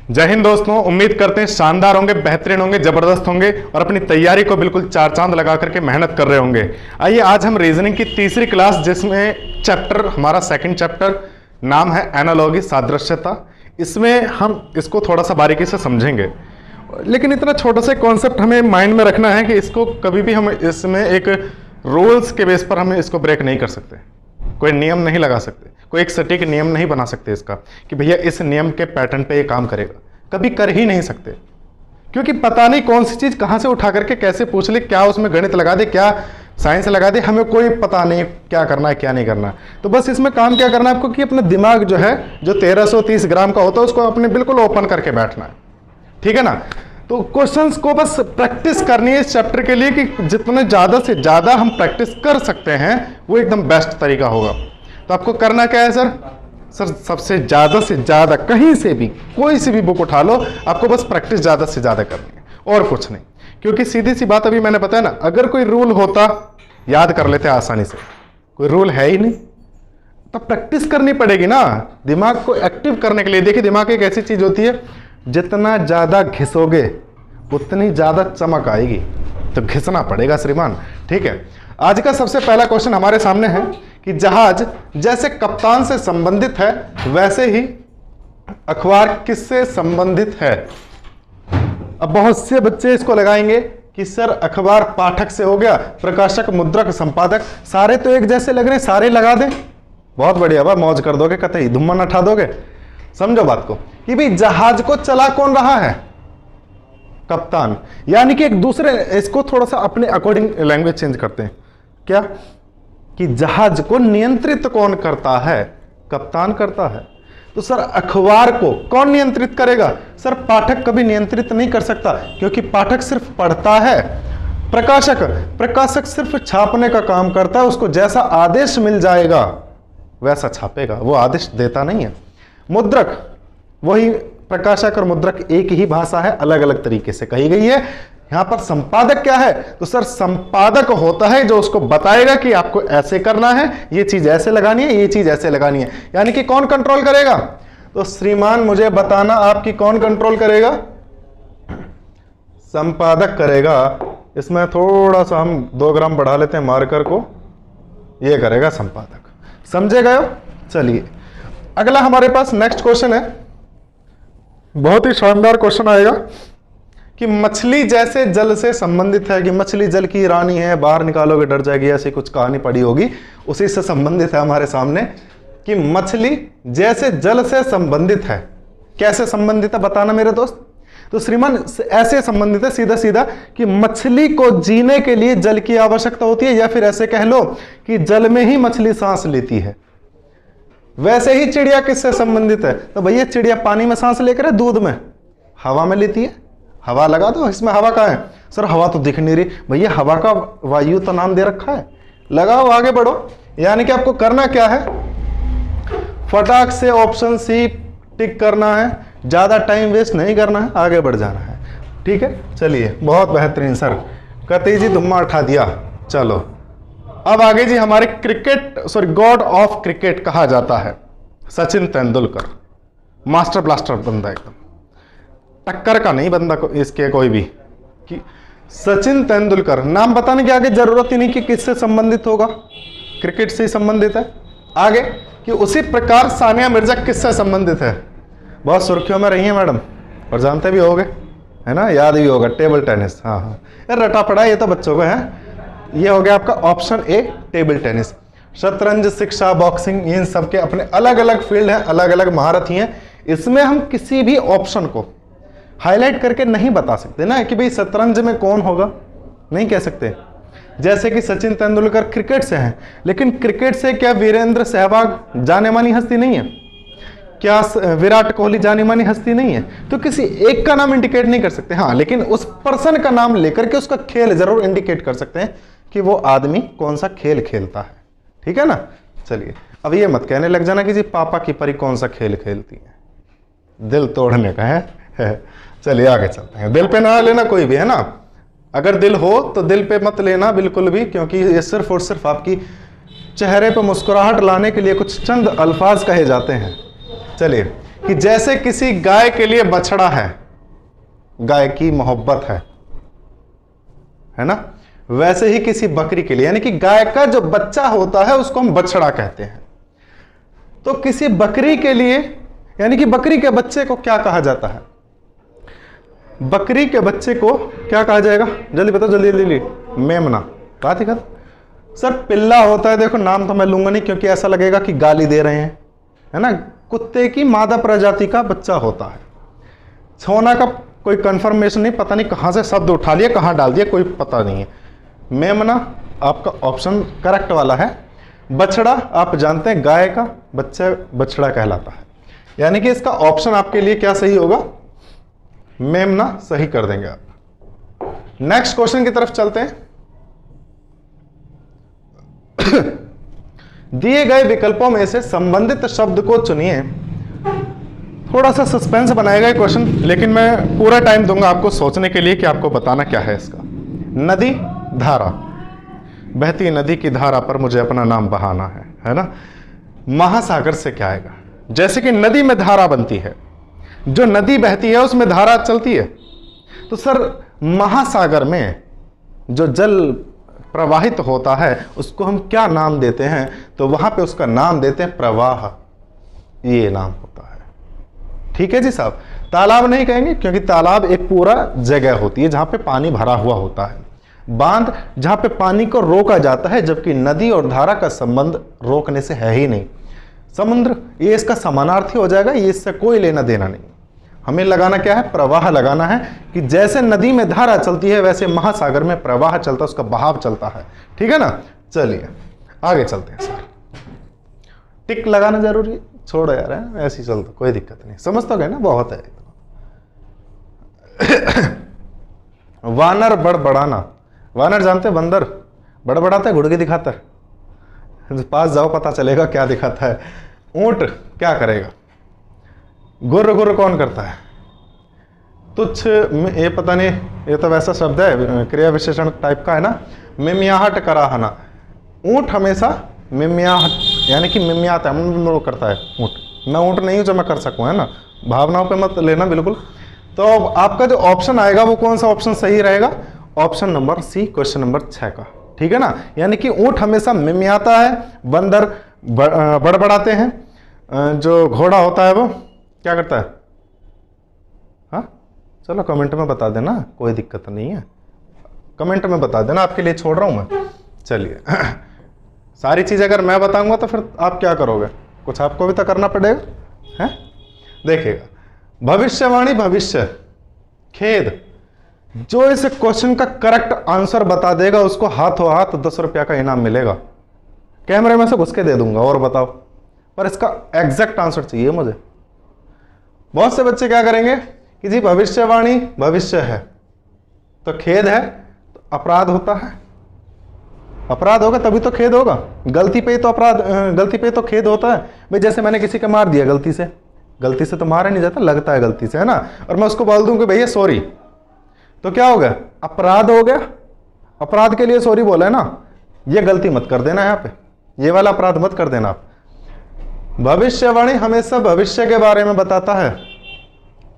जय हिंद दोस्तों, उम्मीद करते हैं शानदार होंगे, बेहतरीन होंगे, जबरदस्त होंगे और अपनी तैयारी को बिल्कुल चार चांद लगा करके मेहनत कर रहे होंगे। आइए आज हम रीजनिंग की तीसरी क्लास, जिसमें चैप्टर हमारा सेकंड चैप्टर नाम है एनालॉजी, सादृश्यता। इसमें हम इसको थोड़ा सा बारीकी से समझेंगे, लेकिन इतना छोटा सा कॉन्सेप्ट हमें माइंड में रखना है कि इसको कभी भी हम इसमें एक रूल्स के बेस पर हम इसको ब्रेक नहीं कर सकते, कोई नियम नहीं लगा सकते, कोई एक सटीक नियम नहीं बना सकते इसका कि भैया इस नियम के पैटर्न पे ये काम करेगा। कभी कर ही नहीं सकते, क्योंकि पता नहीं कौन सी चीज कहां से उठा करके कैसे पूछ ले, क्या उसमें गणित लगा दे, क्या साइंस लगा दे, हमें कोई पता नहीं क्या करना है क्या नहीं करना है। तो बस इसमें काम क्या करना है आपको कि अपना दिमाग जो है, जो 1330 ग्राम का होता है, उसको अपने बिल्कुल ओपन करके बैठना है, ठीक है ना। तो क्वेश्चंस को बस प्रैक्टिस करनी है इस चैप्टर के लिए कि जितने ज़्यादा से ज़्यादा हम प्रैक्टिस कर सकते हैं वो एकदम बेस्ट तरीका होगा। तो आपको करना क्या है सर सबसे ज़्यादा से ज़्यादा कहीं से भी कोई सी भी बुक उठा लो, आपको बस प्रैक्टिस ज़्यादा से ज़्यादा करनी है और कुछ नहीं। क्योंकि सीधी सी बात अभी मैंने बताया ना, अगर कोई रूल होता याद कर लेते आसानी से, कोई रूल है ही नहीं, तो प्रैक्टिस करनी पड़ेगी ना दिमाग को एक्टिव करने के लिए। देखिए दिमाग एक ऐसी चीज़ होती है, जितना ज्यादा घिसोगे उतनी ज्यादा चमक आएगी, तो घिसना पड़ेगा श्रीमान, ठीक है। आज का सबसे पहला क्वेश्चन हमारे सामने है कि जहाज जैसे कप्तान से संबंधित है वैसे ही अखबार किससे संबंधित है। अब बहुत से बच्चे इसको लगाएंगे कि सर अखबार पाठक से हो गया, प्रकाशक, मुद्रक, संपादक, सारे तो एक जैसे लग रहे हैं, सारे लगा दें, बहुत बढ़िया, बा मौज कर दोगे, कतई धुम्मन उठा दोगे। समझो बात को कि भाई जहाज को चला कौन रहा है, कप्तान। यानी कि एक दूसरे, इसको थोड़ा सा अपने अकॉर्डिंग लैंग्वेज चेंज करते हैं, क्या कि जहाज को नियंत्रित कौन करता है, कप्तान करता है। तो सर अखबार को कौन नियंत्रित करेगा, सर पाठक कभी नियंत्रित नहीं कर सकता, क्योंकि पाठक सिर्फ पढ़ता है। प्रकाशक सिर्फ छापने का काम करता है, उसको जैसा आदेश मिल जाएगा वैसा छापेगा, वो आदेश देता नहीं है। मुद्रक, वही प्रकाशक और मुद्रक एक ही भाषा है, अलग अलग तरीके से कही गई है। यहां पर संपादक क्या है, तो सर संपादक होता है जो उसको बताएगा कि आपको ऐसे करना है, ये चीज ऐसे लगानी है, ये चीज ऐसे लगानी है। यानी कि कौन कंट्रोल करेगा, तो श्रीमान मुझे बताना आपकी कौन कंट्रोल करेगा, संपादक करेगा। इसमें थोड़ा सा हम 2 ग्राम बढ़ा लेते हैं मार्कर को, ये करेगा संपादक, समझे गए हो। चलिए अगला हमारे पास नेक्स्ट क्वेश्चन है, बहुत ही शानदार क्वेश्चन आएगा कि मछली जैसे जल से संबंधित है, कि मछली जल की रानी है, बाहर निकालोगे डर जाएगी, ऐसी कुछ कहानी पड़ी होगी, उसी से संबंधित है हमारे सामने कि मछली जैसे जल से संबंधित है। कैसे संबंधित है बताना मेरे दोस्त। तो श्रीमान ऐसे संबंधित है सीधा सीधा कि मछली को जीने के लिए जल की आवश्यकता होती है, या फिर ऐसे कह लो कि जल में ही मछली सांस लेती है। वैसे ही चिड़िया किससे संबंधित है, तो भैया चिड़िया पानी में सांस लेकर है, दूध में, हवा में लेती है। हवा लगा दो, इसमें हवा कहाँ है, सर हवा तो दिख नहीं रही, भैया हवा का वायु तो नाम दे रखा है, लगाओ आगे बढ़ो। यानी कि आपको करना क्या है, फटाक से ऑप्शन सी टिक करना है, ज्यादा टाइम वेस्ट नहीं करना है, आगे बढ़ जाना है, ठीक है। चलिए बहुत बेहतरीन सर, कतई जी धुम्मा उठा दिया। चलो अब आगे जी, हमारे गॉड ऑफ क्रिकेट कहा जाता है सचिन तेंदुलकर, मास्टर ब्लास्टर बंदा, एकदम टक्कर का नहीं बंदा को इसके कोई भी, कि सचिन तेंदुलकर नाम बताने की आगे जरूरत ही नहीं कि किससे संबंधित होगा, क्रिकेट से ही संबंधित है। आगे कि उसी प्रकार सानिया मिर्जा किससे संबंधित है, बहुत सुर्खियों में रही है मैडम, और जानते भी होगे, है ना, याद भी होगा, टेबल टेनिस। हाँ हाँ यार रटा पड़ा ये तो बच्चों को है। ये हो गया आपका ऑप्शन ए, टेबल टेनिस। शतरंज, शिक्षा, बॉक्सिंग, इन सब के अपने अलग अलग फील्ड हैं, अलग अलग महारत ही हैं। इसमें हम किसी भी ऑप्शन को हाईलाइट करके नहीं बता सकते ना कि भाई शतरंज में कौन होगा, नहीं कह सकते। जैसे कि सचिन तेंदुलकर क्रिकेट से हैं, लेकिन क्रिकेट से क्या वीरेंद्र सहवाग जाने मानी हस्ती नहीं है, क्या विराट कोहली जानी मानी हस्ती नहीं है, तो किसी एक का नाम इंडिकेट नहीं कर सकते। हाँ लेकिन उस पर्सन का नाम लेकर के उसका खेल जरूर इंडिकेट कर सकते हैं कि वो आदमी कौन सा खेल खेलता है, ठीक है ना। चलिए अब ये मत कहने लग जाना कि जी पापा की परी कौन सा खेल खेलती है, दिल तोड़ने का है। चलिए आगे चलते हैं, दिल पे ना लेना कोई भी, है ना, अगर दिल हो तो दिल पे मत लेना बिल्कुल भी, क्योंकि ये सिर्फ और सिर्फ आपकी चेहरे पर मुस्कुराहट लाने के लिए कुछ चंद अल्फाज कहे जाते हैं। चलिए कि जैसे किसी गाय के लिए बछड़ा है, गाय की मोहब्बत है ना, वैसे ही किसी बकरी के लिए, यानी कि गाय का जो बच्चा होता है उसको हम बछड़ा कहते हैं। तो किसी बकरी के लिए, यानी कि बकरी के बच्चे को क्या कहा जाता है? बकरी के बच्चे को क्या कहा जाएगा? जल्दी बताओ, जल्दी जल्दी। मेमना। बात ही खत्म। सर पिल्ला होता है, देखो नाम तो मैं लूंगा नहीं क्योंकि ऐसा लगेगा कि गाली दे रहे हैं, है ना। कुत्ते की मादा प्रजाति का बच्चा होता है। छोना का कोई कंफर्मेशन नहीं, पता नहीं कहां से शब्द उठा लिया, कहां डाल दिया, कोई पता नहीं है। मेमना आपका ऑप्शन करेक्ट वाला है। बछड़ा आप जानते हैं गाय का बच्चा बछड़ा कहलाता है, यानी कि इसका ऑप्शन आपके लिए क्या सही होगा? मेमना सही कर देंगे आप। नेक्स्ट क्वेश्चन की तरफ चलते हैं। दिए गए विकल्पों में से संबंधित शब्द को चुनिए। थोड़ा सा सस्पेंस बनाएगा ये क्वेश्चन, लेकिन मैं पूरा टाइम दूंगा आपको सोचने के लिए कि आपको बताना क्या है इसका। नदी, धारा, बहती नदी की धारा पर मुझे अपना नाम बहाना है ना। महासागर से क्या आएगा? जैसे कि नदी में धारा बनती है, जो नदी बहती है उसमें धारा चलती है, तो सर महासागर में जो जल प्रवाहित होता है उसको हम क्या नाम देते हैं? तो वहां पे उसका नाम देते हैं प्रवाह, ये नाम होता है। ठीक है जी साहब। तालाब नहीं कहेंगे क्योंकि तालाब एक पूरा जगह होती है जहां पे पानी भरा हुआ होता है। बांध जहां पे पानी को रोका जाता है, जबकि नदी और धारा का संबंध रोकने से है ही नहीं। समुद्र ये इसका समानार्थी हो जाएगा, ये इससे कोई लेना देना नहीं। हमें लगाना क्या है? प्रवाह लगाना है कि जैसे नदी में धारा चलती है वैसे महासागर में प्रवाह चलता है, उसका बहाव चलता है। ठीक है ना। चलिए आगे चलते हैं सर। टिक लगाना जरूरी है, छोड़ो यार, है ऐसे ही चलता, कोई दिक्कत नहीं, समझ तो गए ना, बहुत है। वानर बड़बड़ाना। वानर जानते हैं? बंदर बड़बड़ाता है, घुड़की दिखाता है, पास जाओ पता चलेगा क्या दिखाता है। ऊंट क्या करेगा? गुर्र गुर्र कौन करता है? तुच्छ, ये पता नहीं, ये तो वैसा शब्द है, क्रिया विशेषण टाइप का है ना। मिमियाहट कराहना। ऊंट हमेशा मिमियाहट, यानी कि मिमियाता है, करता है ऊंट। मैं ऊंट नहीं हूं जो मैं कर सकूं, है ना, भावनाओं पे मत लेना बिल्कुल। तो आपका जो ऑप्शन आएगा वो कौन सा ऑप्शन सही रहेगा? Option number C, question number 6 का। ठीक है ना। यानी कि ऊंट हमेशा मिमियाता है, बंदर बड़बड़ाते हैं, जो घोड़ा होता है वो क्या करता है? हाँ चलो कमेंट में बता देना, कोई दिक्कत नहीं है, कमेंट में बता देना, आपके लिए छोड़ रहा हूं मैं। चलिए सारी चीजें अगर मैं बताऊंगा तो फिर आप क्या करोगे? कुछ आपको भी तो करना पड़ेगा, है। देखिएगा, भविष्यवाणी, भविष्य, खेद। जो इस क्वेश्चन का करेक्ट आंसर बता देगा उसको हाथों हाथ 10 रुपया का इनाम मिलेगा। कैमरे में से घुस के दे दूंगा। और बताओ, पर इसका एग्जैक्ट आंसर चाहिए मुझे। बहुत से बच्चे क्या करेंगे कि जी भविष्यवाणी भविष्य है तो खेद है, तो अपराध होता है, अपराध होगा तभी तो खेद होगा। गलती पे ही तो अपराध, गलती पे ही तो खेद होता है। भाई जैसे मैंने किसी का मार दिया गलती से तो मारा नहीं जाता, लगता है गलती से, है ना। और मैं उसको बोल दूं कि भैया सॉरी, तो क्या हो गया? अपराध हो गया। अपराध के लिए सॉरी बोला है ना, ये गलती मत कर देना, यहाँ पे ये वाला अपराध मत कर देना आप। भविष्यवाणी हमेशा भविष्य के बारे में बताता है,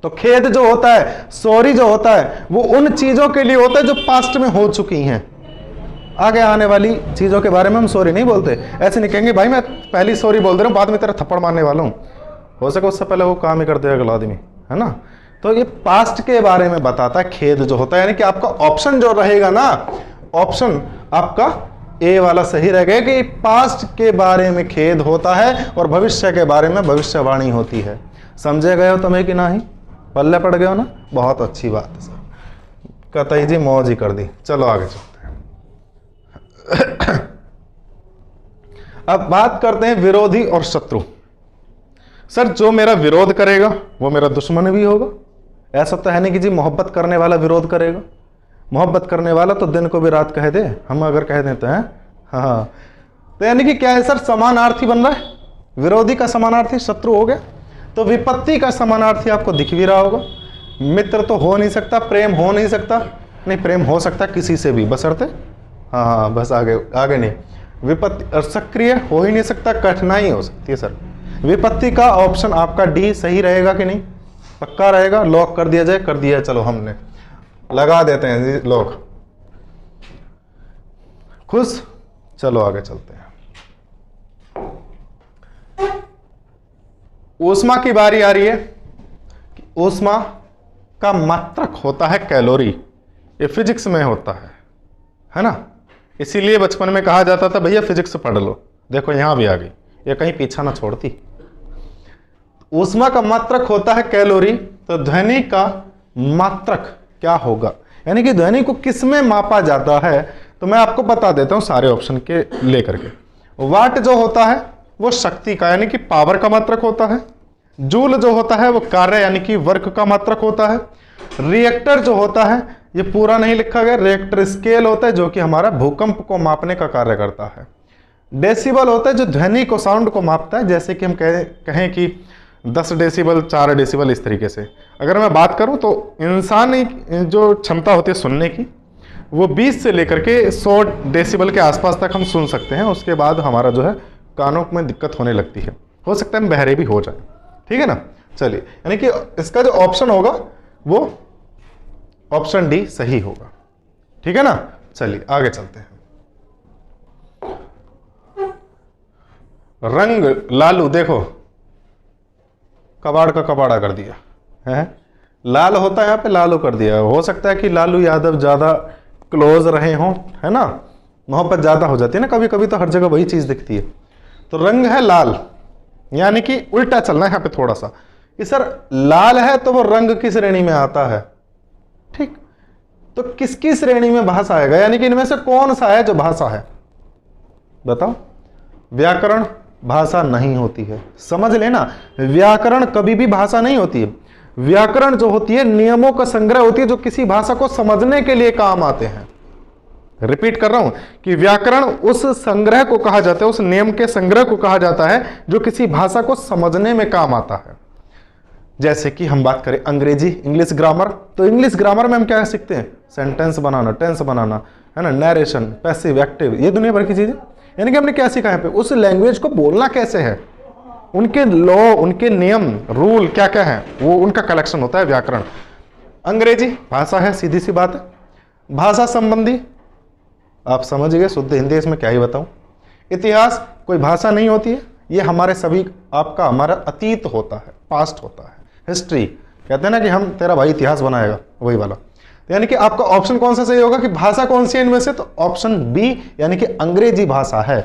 तो खेद जो होता है, सॉरी जो होता है, वो उन चीजों के लिए होता है जो पास्ट में हो चुकी हैं। आगे आने वाली चीजों के बारे में हम सॉरी नहीं बोलते। ऐसे नहीं कहेंगे भाई मैं पहली सॉरी बोल दे रहा हूं, बाद में तेरा थप्पड़ मारने वाला हूं, हो सके उससे पहले वो काम ही कर दे अगला आदमी, है ना। तो ये पास्ट के बारे में बताता है खेद जो होता है। यानी कि आपका ऑप्शन जो रहेगा ना, ऑप्शन आपका ए वाला सही रहेगा कि पास्ट के बारे में खेद होता है और भविष्य के बारे में भविष्यवाणी होती है। समझे गए हो तुम्हें कि नहीं? पल्ले पड़ गए हो ना? बहुत अच्छी बात है सर, कतई जी मौज ही कर दी। चलो आगे चलते हैं। अब बात करते हैं विरोधी और शत्रु। सर जो मेरा विरोध करेगा वो मेरा दुश्मन भी होगा। ऐसा तो है नहीं कि जी मोहब्बत करने वाला विरोध करेगा। मोहब्बत करने वाला तो दिन को भी रात कह दे, हम अगर कह देते हैं। हाँ, तो यानी कि क्या है सर, समानार्थी बन रहा है। विरोधी का समानार्थी शत्रु हो गया, तो विपत्ति का समानार्थी आपको दिख भी रहा होगा। मित्र तो हो नहीं सकता, प्रेम हो नहीं सकता, नहीं प्रेम हो सकता किसी से भी बशर्ते, हाँ बस आगे नहीं। विपत्ति और सक्रिय हो ही नहीं सकता, कठिनाई हो सकती है सर। विपत्ति का ऑप्शन आपका डी सही रहेगा कि नहीं, पक्का रहेगा, लॉक कर दिया जाए, कर दिया, चलो हमने लगा देते हैं जी लॉक, खुश, चलो आगे चलते हैं। ऊष्मा की बारी आ रही है कि ऊष्मा का मात्रक होता है कैलोरी, ये फिजिक्स में होता है ना, इसीलिए बचपन में कहा जाता था भैया फिजिक्स पढ़ लो, देखो यहां भी आ गई, ये कहीं पीछा ना छोड़ती। ऊष्मा का मात्रक होता है कैलोरी, तो ध्वनि का मात्रक क्या होगा, यानी कि ध्वनि को किस में मापा जाता है, तो मैं आपको बता देता हूं सारे ऑप्शन के लेकर के। वाट जो होता है वो शक्ति का यानी कि पावर का मात्रक होता है, जूल जो होता है वो कार्य यानी कि वर्क का मात्रक होता है, रिएक्टर जो होता है ये पूरा नहीं लिखा गया, रिएक्टर स्केल होता है जो कि हमारा भूकंप को मापने का कार्य करता है, डेसिबल होता है जो ध्वनि को साउंड को मापता है, जैसे कि हम कहें कि 10 डेसिबल 4 डेसिबल इस तरीके से। अगर मैं बात करूं तो इंसानी जो क्षमता होती है सुनने की वो 20 से लेकर के 100 डेसिबल के आसपास तक हम सुन सकते हैं, उसके बाद हमारा जो है कानों में दिक्कत होने लगती है, हो सकता है हम बहरे भी हो जाए, ठीक है ना। चलिए, यानी कि इसका जो ऑप्शन होगा वो ऑप्शन डी सही होगा, ठीक है ना। चलिए आगे चलते हैं। रंग लालू, देखो कबाड़ का कबाड़ा कर दिया है, लाल होता है यहाँ पे लालू कर दिया, हो सकता है कि लालू यादव ज्यादा क्लोज रहे हों, है ना, मोहब्बत ज्यादा हो जाती है ना, कभी कभी तो हर जगह वही चीज दिखती है। तो रंग है लाल, यानी कि उल्टा चलना है यहाँ पे थोड़ा सा कि सर लाल है तो वो रंग की श्रेणी में आता है, ठीक, तो किसकी श्रेणी में भाषा आएगा, यानी कि इनमें से कौन सा है जो भाषा है, बताओ। व्याकरण भाषा नहीं होती है, समझ लेना, व्याकरण कभी भी भाषा नहीं होती है। व्याकरण जो होती है नियमों का संग्रह होती है जो किसी भाषा को समझने के लिए काम आते हैं। रिपीट कर रहा हूं कि व्याकरण उस संग्रह को कहा जाता है, उस नियम के संग्रह को कहा जाता है जो किसी भाषा को समझने में काम आता है। जैसे कि हम बात करें अंग्रेजी, इंग्लिश ग्रामर, तो इंग्लिश ग्रामर में हम क्या सीखते हैं, सेंटेंस बनाना, टेंस बनाना, है ना, नरेशन, पैसिव, एक्टिव, ये दुनिया भर की चीजें, यानी कि हमने क्या सीखा है पे, उस लैंग्वेज को बोलना कैसे है, उनके लॉ, उनके नियम, रूल क्या क्या है, वो उनका कलेक्शन होता है व्याकरण। अंग्रेजी भाषा है, सीधी सी बात है। भाषा संबंधी आप समझ गए, शुद्ध हिंदी इसमें क्या ही बताऊं। इतिहास कोई भाषा नहीं होती है, ये हमारे सभी आपका हमारा अतीत होता है, पास्ट होता है। हिस्ट्री कहते हैं ना कि हम तेरा भाई इतिहास बनाएगा, वही वाला। तो यानी कि आपका ऑप्शन कौन सा सही होगा कि भाषा कौन सी है इनमें से, तो ऑप्शन बी यानी कि अंग्रेजी भाषा है,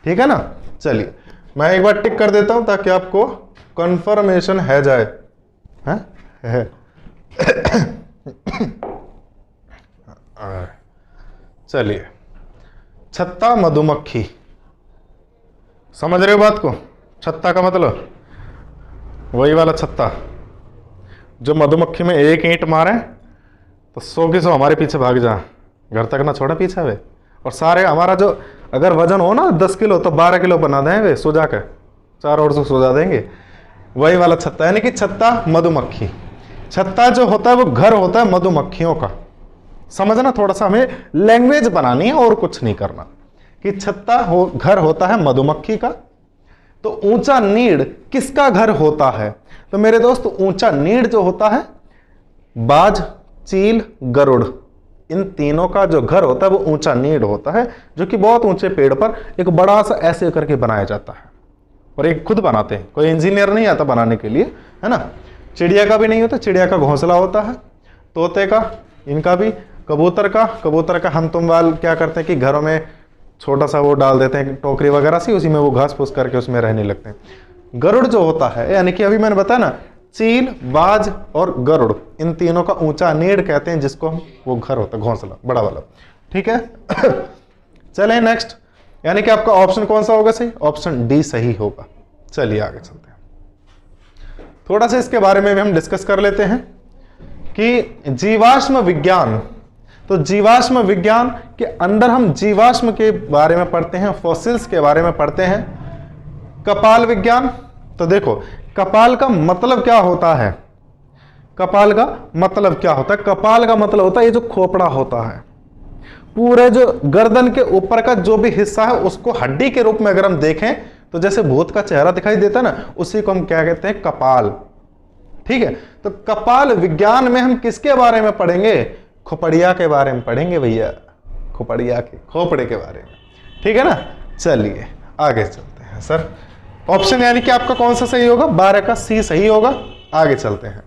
ठीक है ना। चलिए मैं एक बार टिक कर देता हूं ताकि आपको कंफर्मेशन है जाए, है? चलिए, छत्ता मधुमक्खी, समझ रहे हो बात को, छत्ता का मतलब वही वाला छत्ता जो मधुमक्खी में एक ईंट मारे तो 100 की 100 हमारे पीछे भाग जा, घर तक ना छोड़ा पीछे वे, और सारे हमारा जो अगर वजन हो ना 10 किलो तो 12 किलो बना दें वे, सो जाकर चारों ओर से सो जा देंगे, वही वाला छत्ता। यानी कि छत्ता मधुमक्खी, छत्ता जो होता है वो घर होता है मधुमक्खियों का, समझना, थोड़ा सा हमें लैंग्वेज बनानी है और कुछ नहीं करना, कि छत्ता घर होता है मधुमक्खी का। तो ऊंचा नीड किसका घर होता है, तो मेरे दोस्त ऊंचा नीड जो होता है बाज, चील, गरुड़, इन तीनों का जो घर होता है वो ऊंचा नीड होता है, जो कि बहुत ऊंचे पेड़ पर एक बड़ा सा ऐसे करके बनाया जाता है, और एक खुद बनाते हैं, कोई इंजीनियर नहीं आता बनाने के लिए, है ना। चिड़िया का भी नहीं होता, चिड़िया का घोंसला होता है, तोते का, इनका भी, कबूतर का हम तुम वाल क्या करते हैं कि घरों में छोटा सा वो डाल देते हैं टोकरी वगैरह सी, उसी में वो घास फूस करके उसमें रहने लगते हैं। गरुड़ जो होता है, यानी कि अभी मैंने बताया ना, चील, बाज और गरुड़, इन तीनों का ऊंचा नीड कहते हैं जिसको हम, वो घर होता है घोंसला बड़ा वाला, ठीक है। चलें नेक्स्ट, यानी कि आपका ऑप्शन कौन सा होगा सही, ऑप्शन डी सही होगा। चलिए आगे चलते हैं, थोड़ा सा इसके बारे में भी हम डिस्कस कर लेते हैं कि जीवाश्म विज्ञान, तो जीवाश्म विज्ञान के अंदर हम जीवाश्म के बारे में पढ़ते हैं, फॉसिल्स के बारे में पढ़ते हैं। कपाल विज्ञान, तो देखो कपाल का मतलब क्या होता है, कपाल का मतलब क्या होता है, कपाल का मतलब होता है ये जो खोपड़ा होता है, पूरे जो गर्दन के ऊपर का जो भी हिस्सा है उसको हड्डी के रूप में अगर हम देखें तो जैसे भूत का चेहरा दिखाई देता ना, उसी को हम क्या कहते हैं, कपाल। ठीक है, तो कपाल विज्ञान में हम किसके बारे में पढ़ेंगे, खोपड़िया के बारे में पढ़ेंगे भैया, खोपड़िया के, खोपड़े के बारे में। ठीक है ना, चलिए आगे चलते हैं। सर ऑप्शन यानी कि आपका कौन सा सही होगा, 12 का सी सही होगा। आगे चलते हैं।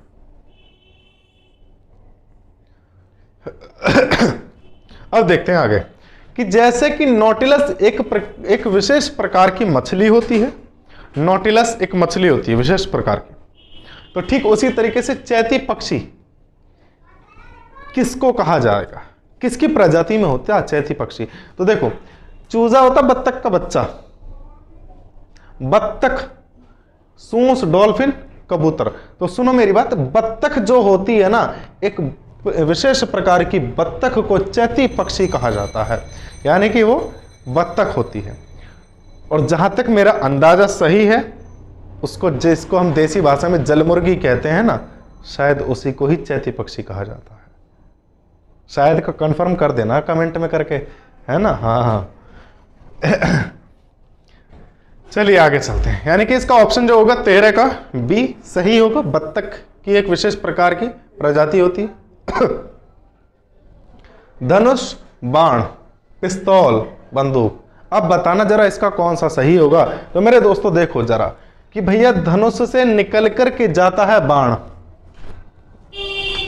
अब देखते हैं आगे कि जैसे कि नॉटिलस एक विशेष प्रकार की मछली होती है, नॉटिलस एक मछली होती है विशेष प्रकार की, तो ठीक उसी तरीके से चैती पक्षी किसको कहा जाएगा, किसकी प्रजाति में होता है चैती पक्षी। तो देखो, चूजा होता बत्तख का बच्चा, बत्तख, सूंस, डॉल्फिन, कबूतर। तो सुनो मेरी बात, बत्तख जो होती है ना, एक विशेष प्रकार की बत्तख को चैती पक्षी कहा जाता है, यानी कि वो बत्तख होती है। और जहां तक मेरा अंदाजा सही है, उसको जिसको हम देसी भाषा में जलमुर्गी कहते हैं ना, शायद उसी को ही चैती पक्षी कहा जाता है। शायद को कंफर्म कर देना कमेंट में करके, है ना। हाँ हाँ चलिए आगे चलते हैं। यानी कि इसका ऑप्शन जो होगा 13 का बी सही होगा। बत्तख की एक विशेष प्रकार की प्रजाति होती है। धनुष, बाण, पिस्तौल, बंदूक। अब बताना जरा इसका कौन सा सही होगा। तो मेरे दोस्तों देखो जरा कि भैया धनुष से निकल कर के जाता है बाण,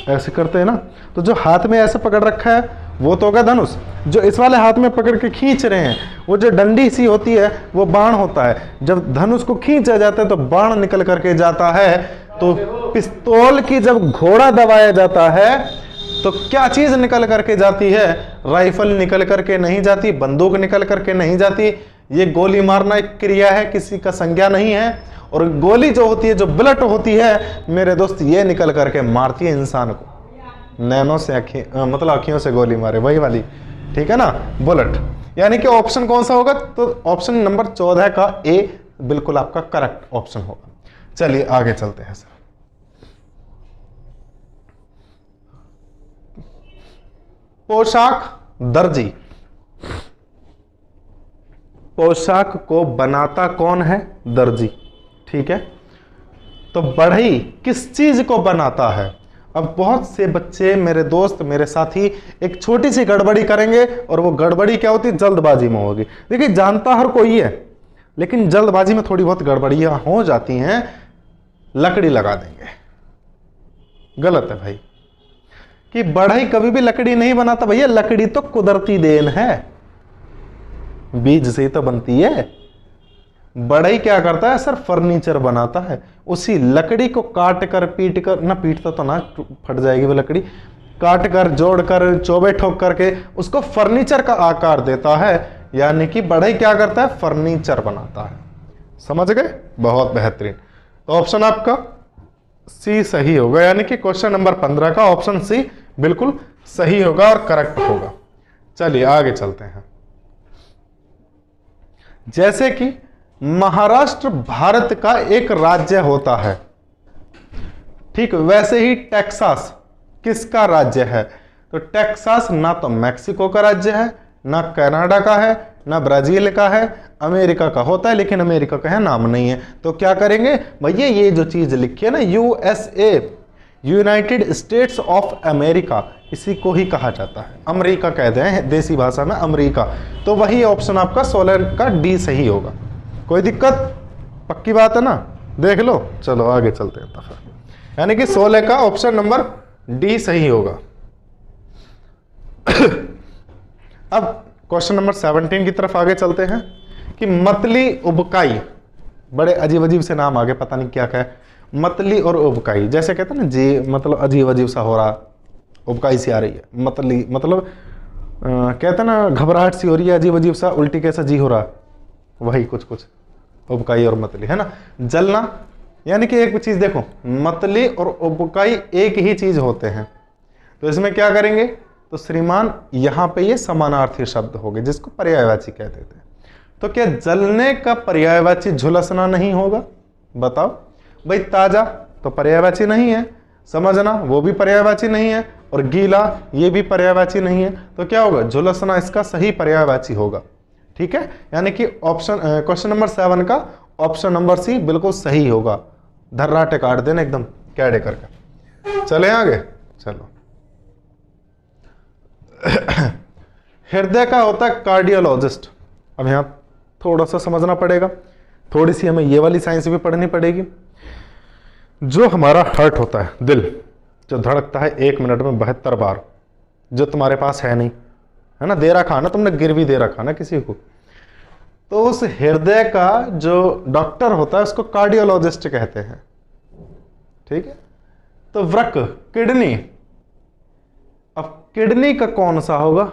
ऐसे करते हैं ना, तो जो हाथ में ऐसे पकड़ रखा है वो तो होगा धनुष। जो इस वाले हाथ में पकड़ के खींच रहे हैं, वो जो डंडी सी होती है वो बाण होता है। जब धनुष को खींचा जाता है तो बाण निकल करके जाता है। तो पिस्तौल की जब घोड़ा दबाया जाता है तो क्या चीज निकल करके जाती है, राइफल निकल करके नहीं जाती, बंदूक निकल करके नहीं जाती। ये गोली मारना एक क्रिया है, किसी का संज्ञा नहीं है। और गोली जो होती है, जो बुलेट होती है मेरे दोस्त, ये निकल करके मारती है इंसान को, नैनों से मतलब अखियों से गोली मारे, वही वाली। ठीक है ना, बुलेट। यानी कि ऑप्शन कौन सा होगा, तो ऑप्शन नंबर 14 का ए बिल्कुल आपका करेक्ट ऑप्शन होगा। चलिए आगे चलते हैं सर। पोशाक दर्जी, पोशाक को बनाता कौन है, दर्जी। ठीक है, तो बढ़ई किस चीज को बनाता है। अब बहुत से बच्चे, मेरे दोस्त, मेरे साथी एक छोटी सी गड़बड़ी करेंगे, और वो गड़बड़ी क्या होती है, जल्दबाजी में होगी। देखिए जानता हर कोई है, लेकिन जल्दबाजी में थोड़ी बहुत गड़बड़ियां हो जाती हैं, लकड़ी लगा देंगे। गलत है भाई, कि बढ़ई कभी भी लकड़ी नहीं बनाता भैया। लकड़ी तो कुदरती देन है, बीज से ही तो बनती है। बढ़ई क्या करता है सर, फर्नीचर बनाता है। उसी लकड़ी को काट कर, पीट कर, ना पीटता तो ना फट जाएगी वो लकड़ी, काट कर, जोड़ कर, चौबे ठोक करके उसको फर्नीचर का आकार देता है। यानी कि बढ़ई क्या करता है, फर्नीचर बनाता है। समझ गए, बहुत बेहतरीन। तो ऑप्शन आपका सी सही होगा, यानी कि क्वेश्चन नंबर 15 का ऑप्शन सी बिल्कुल सही होगा और करेक्ट होगा। चलिए आगे चलते हैं। जैसे कि महाराष्ट्र भारत का एक राज्य होता है, ठीक वैसे ही टेक्सास किसका राज्य है। तो टेक्सास ना तो मैक्सिको का राज्य है, ना कनाडा का है, ना ब्राजील का है, अमेरिका का होता है, लेकिन अमेरिका का है नाम नहीं है। तो क्या करेंगे भैया, ये जो चीज लिखी है ना, USA, United states of America, इसी को ही कहा जाता है, अमेरिका कहते हैं देसी भाषा में, अमेरिका। तो वही ऑप्शन आपका 16 का डी सही होगा। कोई दिक्कत, पक्की बात है ना, देख लो। चलो आगे चलते हैं। यानी कि 16 का ऑप्शन नंबर डी सही होगा। अब क्वेश्चन नंबर 17 की तरफ आगे चलते हैं कि मतली उबकाई, बड़े अजीब अजीब से नाम आगे, पता नहीं क्या क्या है, मतली और उबकाई। जैसे कहते हैं ना जी, मतलब अजीब अजीब सा हो रहा, उबकाई सी आ रही है, मतली मतलब कहते हैं ना घबराहट सी हो रही है, अजीब अजीब सा, उल्टी कैसा जी हो रहा, वही कुछ कुछ उबकाई और मतली, है ना। जलना, यानी कि एक चीज देखो, मतली और उबकाई एक ही चीज होते हैं। तो इसमें क्या करेंगे, तो श्रीमान यहां पे ये समानार्थी शब्द हो गए, जिसको पर्यायवाची कहते थे। तो क्या जलने का पर्यायवाची झुलसना नहीं होगा, बताओ भाई। ताजा तो पर्यायवाची नहीं है, समझना वो भी पर्यायवाची नहीं है, और गीला ये भी पर्यायवाची नहीं है। तो क्या होगा, झुलसना इसका सही पर्यायवाची होगा। ठीक है, यानी कि ऑप्शन क्वेश्चन नंबर 7 का ऑप्शन नंबर सी बिल्कुल सही होगा। धर्राटे काट देना एकदम कैडे करके। चले आगे, चलो। हृदय का होता है कार्डियोलॉजिस्ट। अब यहां थोड़ा सा समझना पड़ेगा, थोड़ी सी हमें ये वाली साइंस भी पढ़नी पड़ेगी। जो हमारा हार्ट होता है, दिल जो धड़कता है 1 मिनट में 72 बार, जो तुम्हारे पास है नहीं, है ना, दे रखा ना तुमने, गिरवी दे रखा ना किसी को, तो उस हृदय का जो डॉक्टर होता है उसको कार्डियोलॉजिस्ट कहते हैं। ठीक है, तो वृक, किडनी, अब किडनी का कौन सा होगा?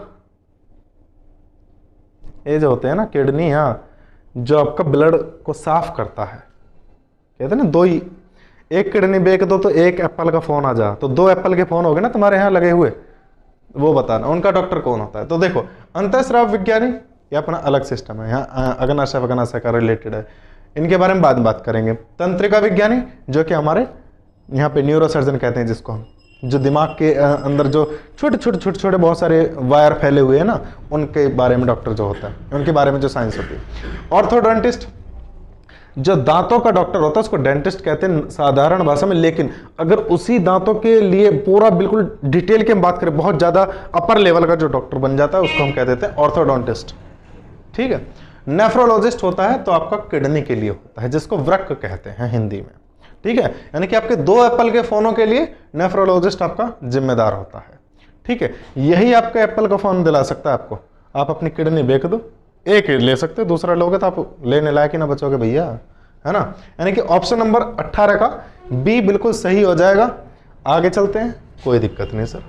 ये जो होते हैं ना किडनी, हाँ, जो आपका ब्लड को साफ करता है। कहते हैं ना, दो ही, एक किडनी बेच दो तो एक एप्पल का फोन आ जा, तो 2 एप्पल के फोन हो गए ना तुम्हारे यहाँ लगे हुए, वो बताना उनका डॉक्टर कौन होता है। तो देखो, अंतःस्राव विज्ञानी ये अपना अलग सिस्टम है, यहाँ अग्नाशय वग्नाशय का रिलेटेड है, इनके बारे में बाद में बात करेंगे। तंत्रिका विज्ञानी जो कि हमारे यहाँ पे न्यूरोसर्जन कहते हैं जिसको हम, जो दिमाग के अंदर जो छोटे छोटे बहुत सारे वायर फैले हुए हैं ना, उनके बारे में डॉक्टर जो होता है, उनके बारे में जो साइंस होती है। ऑर्थोडोंटिस्ट जो दांतों का डॉक्टर होता है उसको डेंटिस्ट कहते हैं साधारण भाषा में, लेकिन अगर उसी दांतों के लिए पूरा बिल्कुल डिटेल की हम बात करें, बहुत ज्यादा अपर लेवल का जो डॉक्टर बन जाता है उसको हम कह देते हैं ऑर्थोडोंटिस्ट। ठीक है, नेफ्रोलॉजिस्ट होता है तो आपका किडनी के लिए होता है, जिसको वृक कहते हैं हिंदी में। ठीक है, यानी कि आपके 2 एप्पल के फोनों के लिए नेफ्रोलॉजिस्ट आपका जिम्मेदार होता है। ठीक है, यही आपका एप्पल का फोन दिला सकता है आपको। आप अपनी किडनी बेच दो, एक ले सकते हो, दूसरा लोगे तो आप लेने लायक ही ना बचोगे भैया, है ना। यानी कि ऑप्शन नंबर 18 का बी बिल्कुल सही हो जाएगा। आगे चलते हैं, कोई दिक्कत नहीं सर।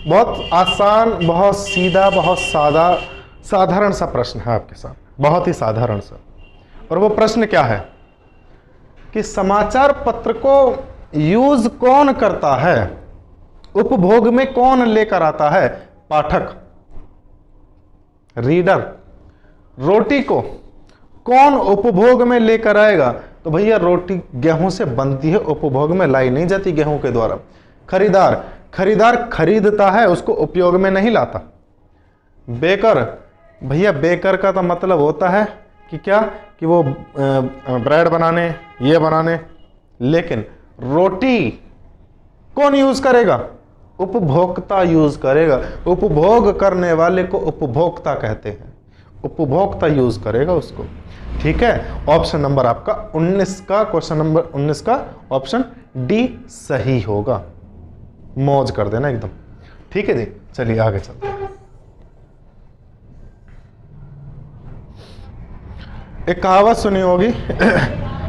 बहुत आसान, बहुत सीधा, बहुत साधारण सा प्रश्न है आपके साथ, बहुत ही साधारण सा। और वो प्रश्न क्या है कि समाचार पत्र को यूज कौन करता है, उपभोग में कौन लेकर आता है? पाठक, रीडर। रोटी को कौन उपभोग में लेकर आएगा? तो भैया रोटी गेहूं से बनती है, उपभोग में लाई नहीं जाती गेहूं के द्वारा। खरीदार, खरीदार खरीदता है, उसको उपयोग में नहीं लाता। बेकर, भैया बेकर का तो मतलब होता है कि क्या, कि वो ब्रेड बनाने, ये बनाने। लेकिन रोटी कौन यूज करेगा? उपभोक्ता यूज करेगा। उपभोग करने वाले को उपभोक्ता कहते हैं, उपभोक्ता यूज करेगा उसको। ठीक है, ऑप्शन नंबर आपका 19 का, क्वेश्चन नंबर 19 का ऑप्शन डी सही होगा। मौज कर देना एकदम। ठीक है जी, चलिए आगे चलते हैं। एक कहावत सुनी होगी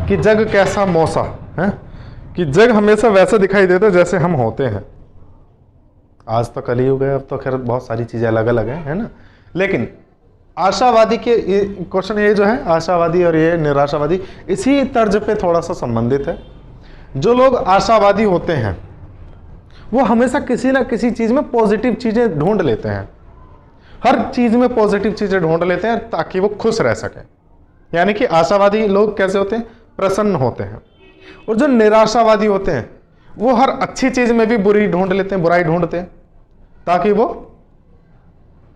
कि जग कैसा मौसा है, कि जग हमेशा वैसा दिखाई देता जैसे हम होते हैं। आज तो कलयुग है, अब तो खैर बहुत सारी चीजें अलग अलग हैं, है ना। लेकिन आशावादी के क्वेश्चन ये जो है, आशावादी और ये निराशावादी, इसी तर्ज पे थोड़ा सा संबंधित है। जो लोग आशावादी होते हैं वो हमेशा किसी ना किसी चीज में पॉजिटिव चीजें ढूंढ लेते हैं, हर चीज में पॉजिटिव चीजें ढूंढ लेते हैं ताकि वो खुश रह सके। यानी कि आशावादी लोग कैसे होते हैं? प्रसन्न होते हैं। और जो निराशावादी होते हैं वो हर अच्छी चीज में भी बुरी ढूंढ लेते हैं, बुराई ढूंढते हैं ताकि वो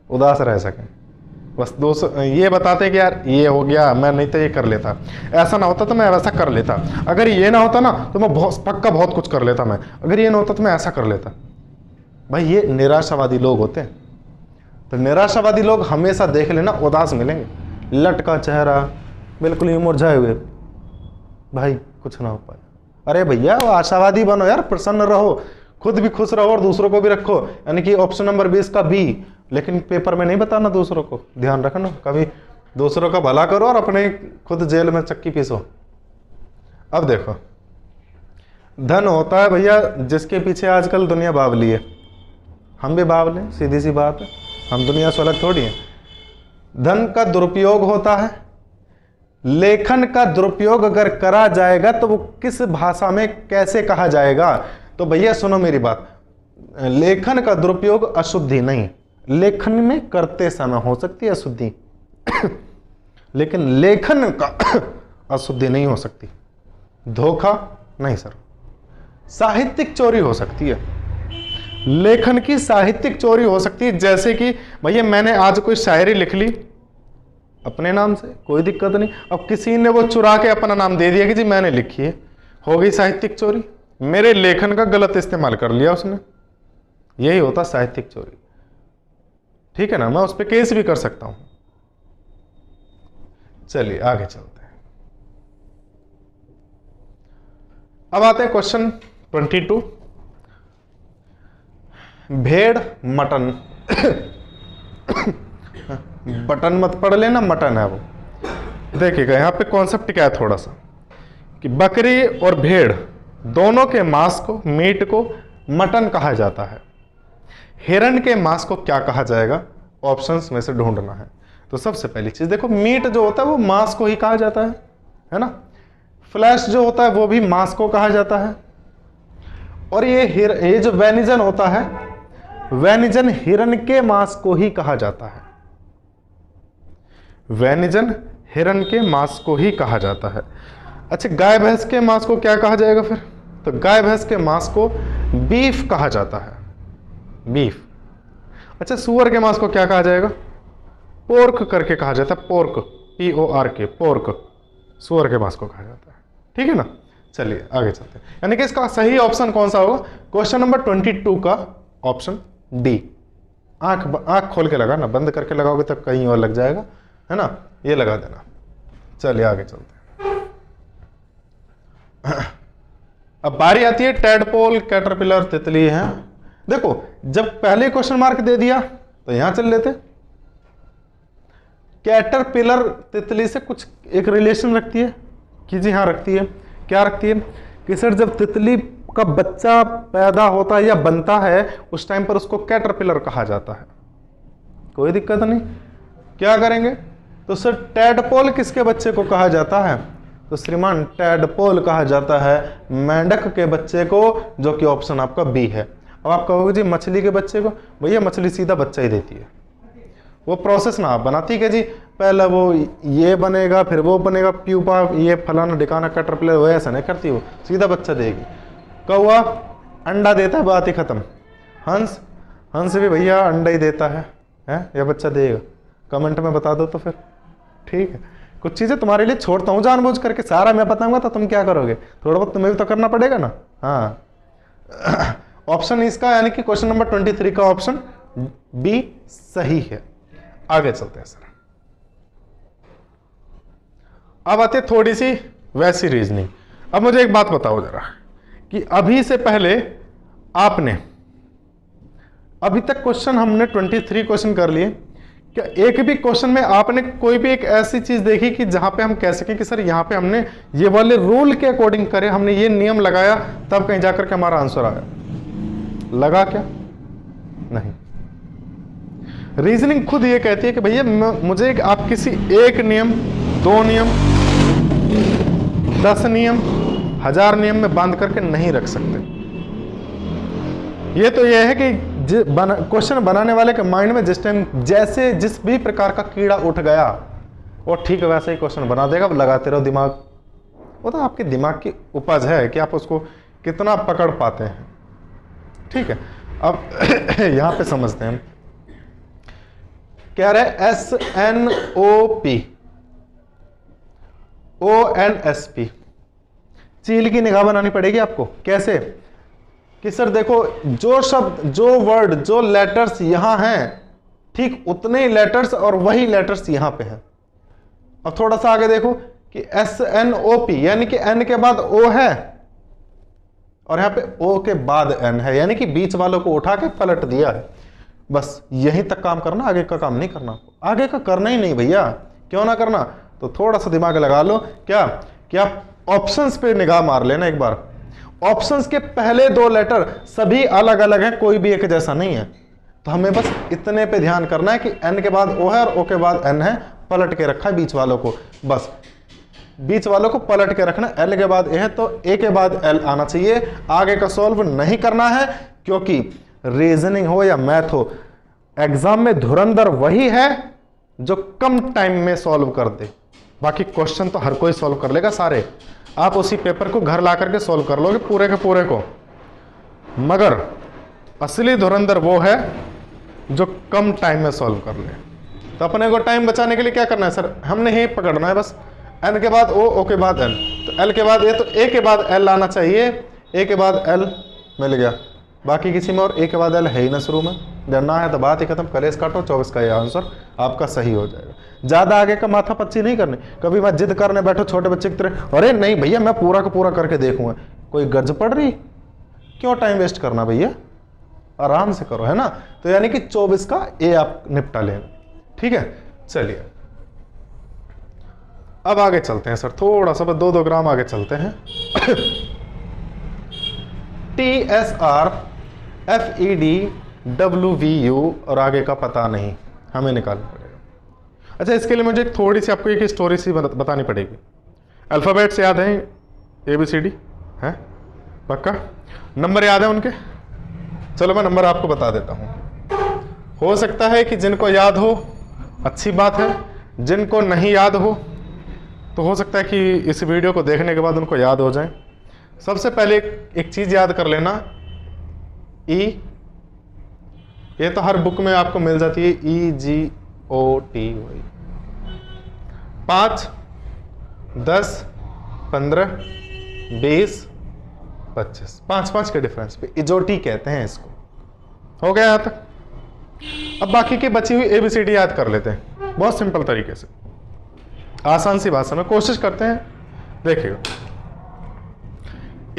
उदास रह सकें। बस दोस्त ये बताते हैं कि यार ये हो गया, मैं नहीं तो ये कर लेता, ऐसा ना होता तो मैं वैसा कर लेता, अगर ये ना होता ना तो मैं बहुत कुछ कर लेता, मैं अगर ये ना होता तो मैं ऐसा कर लेता। भाई ये निराशावादी लोग होते हैं। तो निराशावादी लोग हमेशा देख लेना उदास मिलेंगे, लटका चेहरा, बिल्कुल ही मुरझाए हुए, भाई कुछ ना हो पाए। अरे भैया वो आशावादी बनो यार, प्रसन्न रहो, खुद भी खुश रहो और दूसरों को भी रखो। यानी कि ऑप्शन नंबर 20 का बी। लेकिन पेपर में नहीं बताना दूसरों को, ध्यान रखना, कभी दूसरों का भला करो और अपने खुद जेल में चक्की पीसो। अब देखो, धन होता है भैया जिसके पीछे आजकल दुनिया बावली है, हम भी बावले, सीधी सी बात है, हम दुनिया से अलग थोड़ी है। धन का दुरुपयोग होता है। लेखन का दुरुपयोग अगर करा जाएगा तो वो किस भाषा में कैसे कहा जाएगा? तो भैया सुनो मेरी बात, लेखन का दुरुपयोग अशुद्धि नहीं, लेखन में करते समय हो सकती है अशुद्धि लेकिन लेखन का अशुद्धि नहीं हो सकती। धोखा नहीं सर, साहित्यिक चोरी हो सकती है। लेखन की साहित्यिक चोरी हो सकती है, जैसे कि भैया मैंने आज कोई शायरी लिख ली अपने नाम से, कोई दिक्कत नहीं, अब किसी ने वो चुरा के अपना नाम दे दिया कि जी मैंने लिखी है, हो गई साहित्यिक चोरी। मेरे लेखन का गलत इस्तेमाल कर लिया उसने, यही होता साहित्यिक चोरी। ठीक है ना, मैं उस पर केस भी कर सकता हूं। चलिए आगे चलते हैं। अब आते हैं क्वेश्चन 22। भेड़ मटन बटन मत पढ़ लेना, मटन है वो। देखिएगा यहां पे कॉन्सेप्ट क्या है थोड़ा सा, कि बकरी और भेड़ दोनों के मांस को, मीट को मटन कहा जाता है। हिरण के मांस को क्या कहा जाएगा, ऑप्शंस में से ढूंढना है। तो सबसे पहली चीज देखो, मीट जो होता है वो मांस को ही कहा जाता है ना। फ्लैश जो होता है वो भी मांस को कहा जाता है। और ये जो वेनिजन होता है, वेनिजन हिरण के मांस को ही कहा जाता है। वेनिजन हिरण के मांस को ही कहा जाता है। अच्छा, गाय भैंस के मांस को क्या कहा जाएगा फिर, तो गाय भैंस के मांस को बीफ कहा जाता है, बीफ। अच्छा, सुअर के मांस को क्या कहा जाएगा, पोर्क करके कहा जाता है, पोर्क, PORK, पोर्क, सुअर के मांस को कहा जाता है। ठीक है ना। चलिए आगे चलते हैं, यानी कि इसका सही ऑप्शन कौन सा होगा, क्वेश्चन नंबर 22 का ऑप्शन डी। आंख खोल के लगा ना, बंद करके लगाओगे तब कहीं और लग जाएगा, है ना, ये लगा देना। चलिए आगे चलते हैं। अब बारी आती है टैडपोल, कैटरपिलर, तितली है। देखो जब पहले क्वेश्चन मार्क दे दिया तो यहां चल लेते। कैटरपिलर तितली से कुछ एक रिलेशन रखती है कि जी हाँ रखती है। क्या रखती है कि सर जब तितली का बच्चा पैदा होता है या बनता है उस टाइम पर उसको कैटरपिलर कहा जाता है, कोई दिक्कत नहीं। क्या करेंगे, तो सर टैडपोल किसके बच्चे को कहा जाता है, तो श्रीमान टैडपोल कहा जाता है मेंढक के बच्चे को, जो कि ऑप्शन आपका बी है। अब आप कहोगे जी मछली के बच्चे को, भैया मछली सीधा बच्चा ही देती है, वो प्रोसेस ना आप बनाती कि जी पहले वो ये बनेगा फिर वो बनेगा, प्यूपा ये फलाना ढिकाना कैटरपिलर, वो ऐसा नहीं करती, वो सीधा बच्चा देगी। कौवा अंडा देता है, बात ही खत्म। हंस भी भैया अंडा ही देता है या बच्चा देगा, कमेंट में बता दो तो फिर ठीक है। कुछ चीजें तुम्हारे लिए छोड़ता हूं जानबूझ करके, सारा मैं बताऊंगा तो तुम क्या करोगे, थोड़ा बहुत तुम्हें भी तो करना पड़ेगा ना। हाँ ऑप्शन इसका यानी कि क्वेश्चन नंबर 23 का ऑप्शन बी सही है। आगे चलते हैं सर। अब आते थोड़ी सी वैसी रीजनिंग। अब मुझे एक बात बताओ जरा कि अभी से पहले आपने, अभी तक क्वेश्चन हमने 23 क्वेश्चन कर लिए, क्या एक भी क्वेश्चन में आपने कोई भी एक ऐसी चीज देखी कि जहां पे हम कह सकें कि सर यहां पे हमने ये वाले रूल के अकॉर्डिंग करे, हमने ये नियम लगाया तब कहीं जाकर के हमारा आंसर आया, लगा क्या, नहीं। रीजनिंग खुद ये कहती है कि भैया मुझे आप किसी एक नियम, 2 नियम, 10 नियम, 1000 नियम में बांध करके नहीं रख सकते। ये तो ये है कि क्वेश्चन बनाने वाले के माइंड में जिस टाइम जैसे जिस भी प्रकार का कीड़ा उठ गया वो ठीक वैसे ही क्वेश्चन बना देगा। लगाते रहो दिमाग, वो तो आपके दिमाग की उपज है कि आप उसको कितना पकड़ पाते हैं। ठीक है, अब यहां पे समझते हैं। कह रहे SNOP ONSP, चील की निगाह बनानी पड़ेगी आपको। कैसे कि सर देखो जो शब्द, जो वर्ड, जो लेटर्स यहां हैं ठीक उतने ही लेटर्स और वही लेटर्स यहां पे हैं। अब थोड़ा सा आगे देखो कि SNOP यानी कि N के बाद O है और यहां पे O के बाद N है, यानी कि बीच वालों को उठा के पलट दिया है। बस यहीं तक काम करना, आगे का काम नहीं करना। आगे का करना ही नहीं भैया, क्यों ना करना, तो थोड़ा सा दिमाग लगा लो। क्या कि आप ऑप्शंस पे निगाह मार लेना एक बार। ऑप्शंस के पहले 2 लेटर सभी अलग अलग हैं, कोई भी एक जैसा नहीं है। तो हमें बस इतने पे ध्यान करना है कि N के बाद O है और O के बाद N है, पलट के रखा है बीच वालों को, बस बीच वालों को पलट के रखना। L के बाद A है तो A के बाद L आना चाहिए। आगे का सॉल्व नहीं करना है, क्योंकि रीजनिंग हो या मैथ हो, एग्जाम में धुरंधर वही है जो कम टाइम में सॉल्व कर दे। बाकी क्वेश्चन तो हर कोई सॉल्व कर लेगा सारे, आप उसी पेपर को घर ला करके सॉल्व कर लोगे पूरे के पूरे को। मगर असली धुरंधर वो है जो कम टाइम में सॉल्व कर ले। तो अपने को टाइम बचाने के लिए क्या करना है सर, हमने ही पकड़ना है बस, एन के बाद ओ के बाद एन, तो एल के बाद ए, तो ए के बाद एल आना चाहिए, ए के बाद एल मिल गया, बाकी किसी में और ए के बाद एल है ही ना शुरू में, जब ना है तो बात ही खत्म, कलेश काटो, 24 का ये आंसर आपका सही हो जाएगा। ज़्यादा आगे का माथा पच्ची नहीं करनी, कभी मैं जिद करने बैठो छोटे बच्चे की तरह, अरे नहीं भैया मैं पूरा का पूरा करके देखूंगा, कोई गर्ज पड़ रही, क्यों टाइम वेस्ट करना भैया, आराम से करो, है ना। तो यानी कि 24 का ए आप निपटा लेंगे, ठीक है। चलिए अब आगे चलते हैं सर, थोड़ा सा 2-2 ग्राम आगे चलते हैं। TSR FED WVU और आगे का पता नहीं, हमें निकालना पड़ेगा। अच्छा, इसके लिए मुझे थोड़ी सी आपको एक स्टोरी सी बतानी पड़ेगी। अल्फ़ाबेट्स याद हैं, ABCD है पक्का, नंबर याद है उनके, चलो मैं नंबर आपको बता देता हूँ। हो सकता है कि जिनको याद हो अच्छी बात है, जिनको नहीं याद हो तो हो सकता है कि इस वीडियो को देखने के बाद उनको याद हो जाए। सबसे पहले एक चीज़ याद कर लेना, ई, ये तो हर बुक में आपको मिल जाती है, EGOT, 5, 10, 15, 20, 25, 5 के डिफरेंस पे इजोटी कहते हैं इसको। हो गया यहां तक। अब बाकी की बची हुई ABCD याद कर लेते हैं बहुत सिंपल तरीके से, आसान सी भाषा में कोशिश करते हैं। देखिए,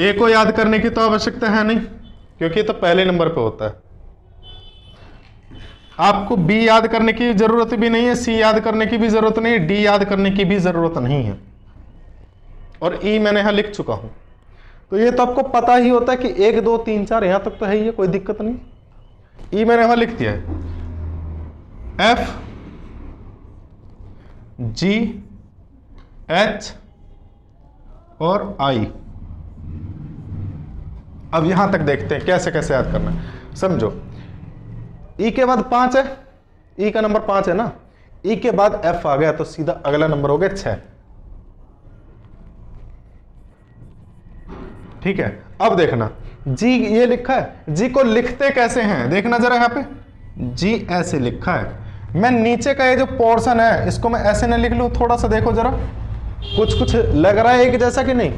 ए को याद करने की तो आवश्यकता है नहीं क्योंकि ये तो पहले नंबर पे होता है। आपको बी याद करने की जरूरत भी नहीं है, सी याद करने की भी जरूरत नहीं है, डी याद करने की भी जरूरत नहीं है, और ई मैंने यहां लिख चुका हूं। तो ये तो आपको पता ही होता है कि 1 2 3 4 यहां तक तो है ही है, कोई दिक्कत नहीं। ई मैंने वहां लिख दिया है, F G H और I। अब यहां तक देखते हैं कैसे कैसे याद करना है, समझो। ई के बाद 5 है, ई का नंबर 5 है ना, ई के बाद F आ गया तो सीधा अगला नंबर हो गया 6, ठीक है। अब देखना जी ये लिखा है, जी को लिखते कैसे हैं देखना जरा, यहां पे जी ऐसे लिखा है। मैं नीचे का ये जो पोर्शन है इसको मैं ऐसे न लिख लूं, थोड़ा सा देखो जरा, कुछ लग रहा है एक जैसा कि नहीं,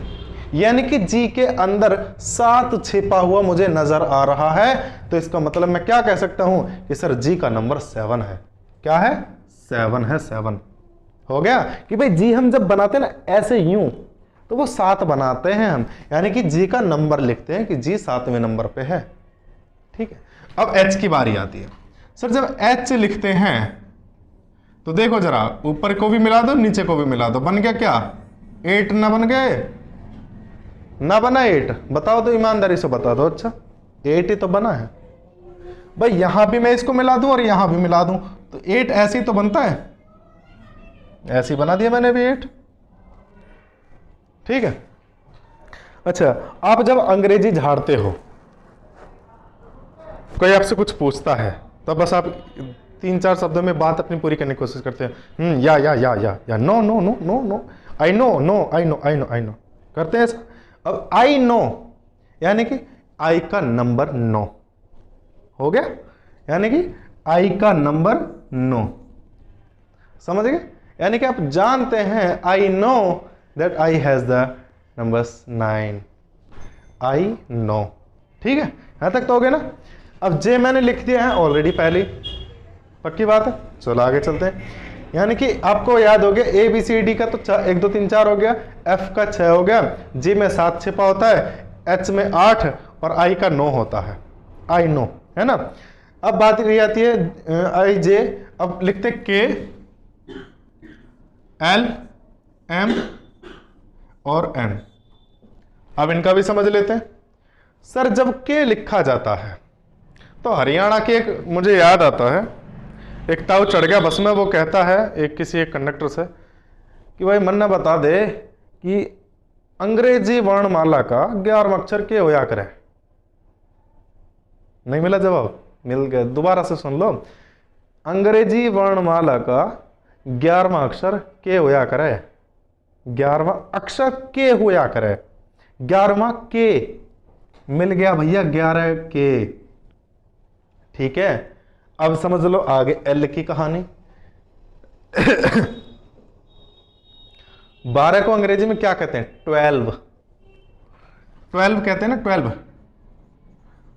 यानी कि जी के अंदर 7 छिपा हुआ मुझे नजर आ रहा है। तो इसका मतलब मैं क्या कह सकता हूं कि सर जी का नंबर 7 है। क्या है? 7 है, 7 हो गया। कि भाई जी हम जब बनाते हैं ना ऐसे यूं, तो वो 7 बनाते हैं हम, यानी कि जी का नंबर लिखते हैं कि जी 7वें नंबर पे है, ठीक है। अब एच की बारी आती है। सर जब एच लिखते हैं तो देखो जरा, ऊपर को भी मिला दो नीचे को भी मिला दो, बन गया क्या? 8 ना बन गए? ना बना 8? बताओ तो, ईमानदारी से बता दो। अच्छा 8 ही तो बना है भाई, यहां भी मैं इसको मिला दूं और यहां भी मिला दूं तो 8 ऐसे ही तो बनता है, ऐसे ही बना दिया मैंने भी 8, ठीक है। अच्छा आप जब अंग्रेजी झाड़ते हो, कोई आपसे कुछ पूछता है तो बस आप 3-4 शब्दों में बात अपनी पूरी करने की कोशिश करते हैं, या no no no no no, I know no I know I know I know, करते हैं ऐसा। अब आई नो यानी कि आई का नंबर 9 हो गया, यानी कि आई का नंबर 9, समझ गए? यानी कि आप जानते हैं I know that I has the numbers 9, I know, ठीक है। यहां तक तो हो गया ना। अब जे मैंने लिख दिया है ऑलरेडी पहले, पक्की बात है। चलो आगे चलते हैं। यानी कि आपको याद हो गया ए बी सी डी का तो 1 2 3 4 हो गया, एफ का 6 हो गया, जी में 7 छिपा होता है, एच में 8 और आई का 9 होता है, आई नो, है ना। अब बात ये आती है आई जे, अब लिखते के एल एम और एन। अब इनका भी समझ लेते हैं। सर जब के लिखा जाता है तो हरियाणा के एक मुझे याद आता है, एक ताऊ चढ़ गया बस में, वो कहता है एक कंडक्टर से कि भाई मन्ना बता दे कि अंग्रेजी वर्णमाला का 11वां अक्षर के होया करे। नहीं मिला जवाब? मिल गया, दोबारा से सुन लो। अंग्रेजी वर्णमाला का 11वां अक्षर के होया करे, 11वां अक्षर के होया करे, 11वां के मिल गया भैया, 11 के, ठीक है, अब समझ लो आगे एल की कहानी। 12 को अंग्रेजी में क्या कहते हैं? 12। 12 कहते हैं ना, 12।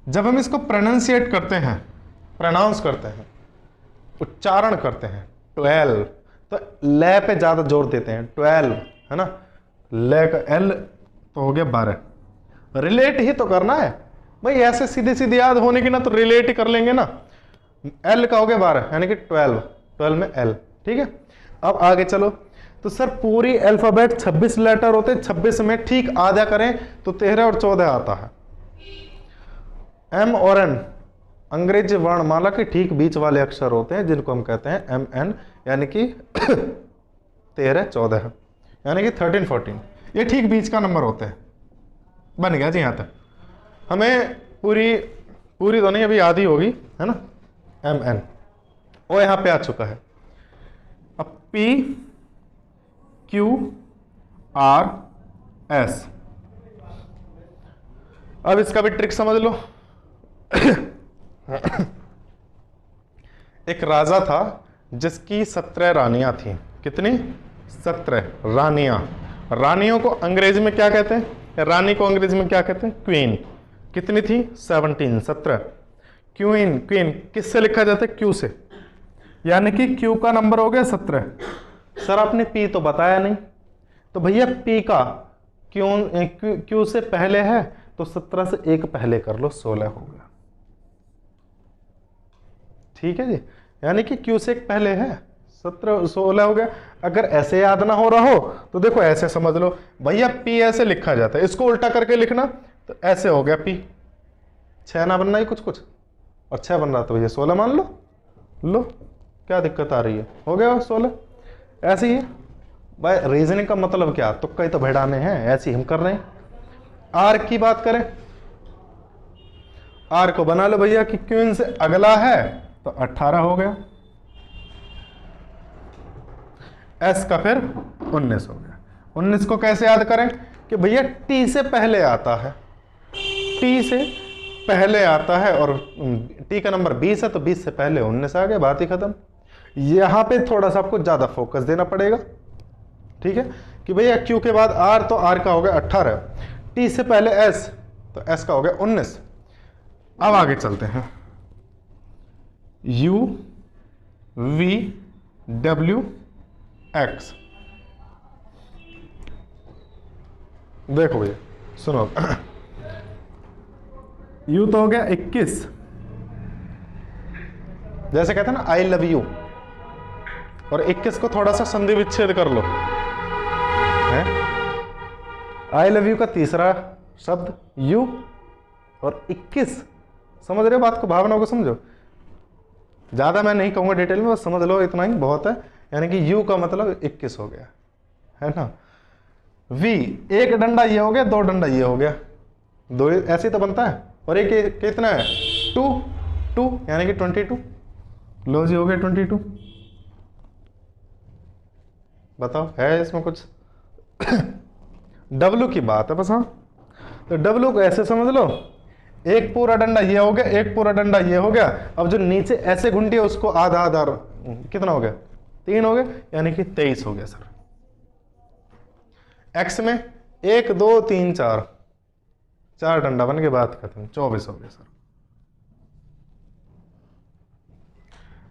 जब हम इसको प्रोनाउंसिएट करते हैं, प्रोनाउंस करते हैं, उच्चारण करते हैं, 12, तो ले पे ज्यादा जोर देते हैं, 12, है ना। ले का एल तो हो गया 12। रिलेट ही तो करना है भाई, ऐसे सीधे सीधे याद होने की ना, तो रिलेट ही कर लेंगे ना। एल का हो गया 12 यानी कि 12, 12 में एल, ठीक है। अब आगे चलो, तो सर पूरी अल्फाबेट 26 लेटर होते हैं, 26 में ठीक आधा करें तो 13 और 14 आता है। एम और एन अंग्रेजी वर्णमाला के ठीक बीच वाले अक्षर होते हैं, जिनको हम कहते हैं एम एन, यानी कि 13 14, यानी कि 13 14, ये ठीक बीच का नंबर होते हैं। बन गया जी, यहां तक हमें पूरी तो नहीं, अभी आधी होगी, है ना। एम एन वो यहां पे आ चुका है। अब पी क्यू आर एस, अब इसका भी ट्रिक समझ लो। एक राजा था जिसकी 17 रानियां थी। कितनी? 17 रानियां। रानियों को अंग्रेजी में क्या कहते हैं? रानी को अंग्रेजी में क्या कहते हैं? क्वीन। कितनी थी? 17, 17। क्वीन, क्वीन किससे लिखा जाता है? क्यू से, यानी कि क्यू का नंबर हो गया 17। सर आपने पी तो बताया नहीं, तो भैया पी का क्यू से पहले है, तो 17 से एक पहले कर लो, 16 हो गया। ठीक है जी, यानी कि क्यू से एक पहले है, 17 16 हो गया। अगर ऐसे याद ना हो रहा हो तो देखो ऐसे समझ लो, भैया पी ऐसे लिखा जाता है, इसको उल्टा करके लिखना तो ऐसे हो गया पी। 6 ना बनना ही कुछ कुछ, और 6 बन रहा तो भैया 16 मान लो, क्या दिक्कत आ रही है? हो गया 16। ऐसे ही है भाई, रीजनिंग का मतलब क्या? तुक्का ही तो भेड़ाने हैं, ऐसे ही हम कर रहे हैं। आर की बात करें, आर को बना लो भैया कि क्वीन से अगला है तो 18 हो गया। एस का फिर 19 हो गया। 19 को कैसे याद करें? कि भैया टी से पहले आता है, टी से पहले आता है, और टी का नंबर 20 है, तो 20 से पहले 19 आ गया, बात ही खत्म। यहां पे थोड़ा सा आपको ज्यादा फोकस देना पड़ेगा, ठीक है, कि भैया क्यू के बाद आर, तो आर का हो गया 18, टी से पहले एस, तो एस का हो गया 19। अब आगे चलते हैं, यू वी डब्ल्यू एक्स। देखो भैया सुनो, यू तो हो गया 21, जैसे कहते हैं ना आई लव यू, और 21 को थोड़ा सा संधि विच्छेद कर लो, है आई लव यू का तीसरा शब्द यू, और 21। समझ रहे हो बात को, भावनाओं को समझो। ज्यादा मैं नहीं कहूंगा डिटेल में, बस समझ लो इतना ही बहुत है। यानी कि यू का मतलब 21 हो गया, है ना। वी, एक डंडा ये हो गया, 2 डंडा ये हो गया, 2 ऐसे तो बनता है, और एक कितना है? 2 यानी कि 22। लो जी हो गया 22। बताओ है इसमें कुछ? डब्लू की बात है बस। हाँ, तो डब्लू को ऐसे समझ लो, एक पूरा डंडा ये हो गया, एक पूरा डंडा ये हो गया, अब जो नीचे ऐसे घुंटी है उसको आधा आधा, कितना हो गया? 3 हो गया, यानी कि 23 हो गया सर। एक्स में 1 2 3 4, 4 डंडा बन के बात खत्म, 24 हो गया सर।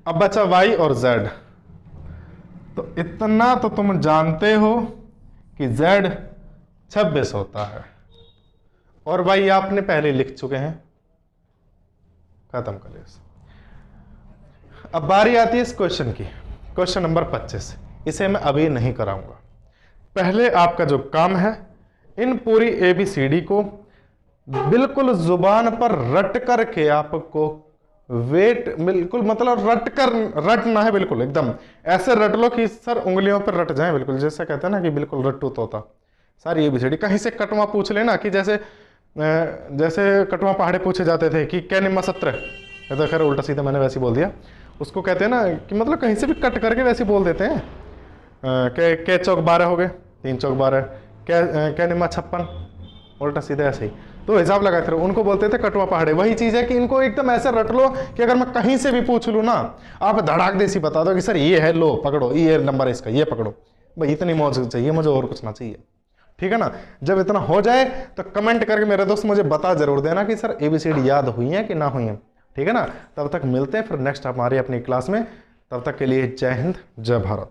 अब बचा वाई और जेड, तो इतना तो तुम जानते हो कि जेड 26 होता है, और भाई आपने पहले लिख चुके हैं, खत्म कर लिया। अब बारी आती है इस क्वेश्चन की, क्वेश्चन नंबर 25। इसे मैं अभी नहीं कराऊंगा, पहले आपका जो काम है, इन पूरी ABCD को बिल्कुल जुबान पर रट करके आपको वेट, बिल्कुल मतलब रटना है, बिल्कुल एकदम ऐसे रट लो कि सर उंगलियों पर रट जाए, बिल्कुल जैसे कहते हैं ना कि बिल्कुल रट्टू तोता। सारी ABCD कहीं से कटवा पूछ लेना, कि जैसे कटवा पहाड़े पूछे जाते थे कि क्या निम्मा 17, ये तो खैर उल्टा सीधा मैंने वैसे बोल दिया, उसको कहते हैं ना कि मतलब कहीं से भी कट करके वैसे बोल देते हैं। के चौक 12 हो गए, 3 चौक 12, क्या निम्मा 56, उल्टा सीधा ऐसे ही। तो हिसाब लगाते रहो। उनको बोलते थे कटवा पहाड़े। वही चीज है कि इनको एकदम ऐसे रट लो कि अगर मैं कहीं से भी पूछ लूँ ना, आप धड़ाक देसी बता दो कि सर ये है, लो पकड़ो, ये नंबर है इसका, ये पकड़ो। भाई इतनी मौज चाहिए मुझे, और कुछ ना चाहिए। ठीक है ना। जब इतना हो जाए तो कमेंट करके मेरे दोस्त मुझे बता जरूर देना कि सर ABCD याद हुई है कि ना हुई है। ठीक है ना। तब तक मिलते हैं फिर नेक्स्ट हमारी अपनी क्लास में। तब तक के लिए जय हिंद, जय भारत।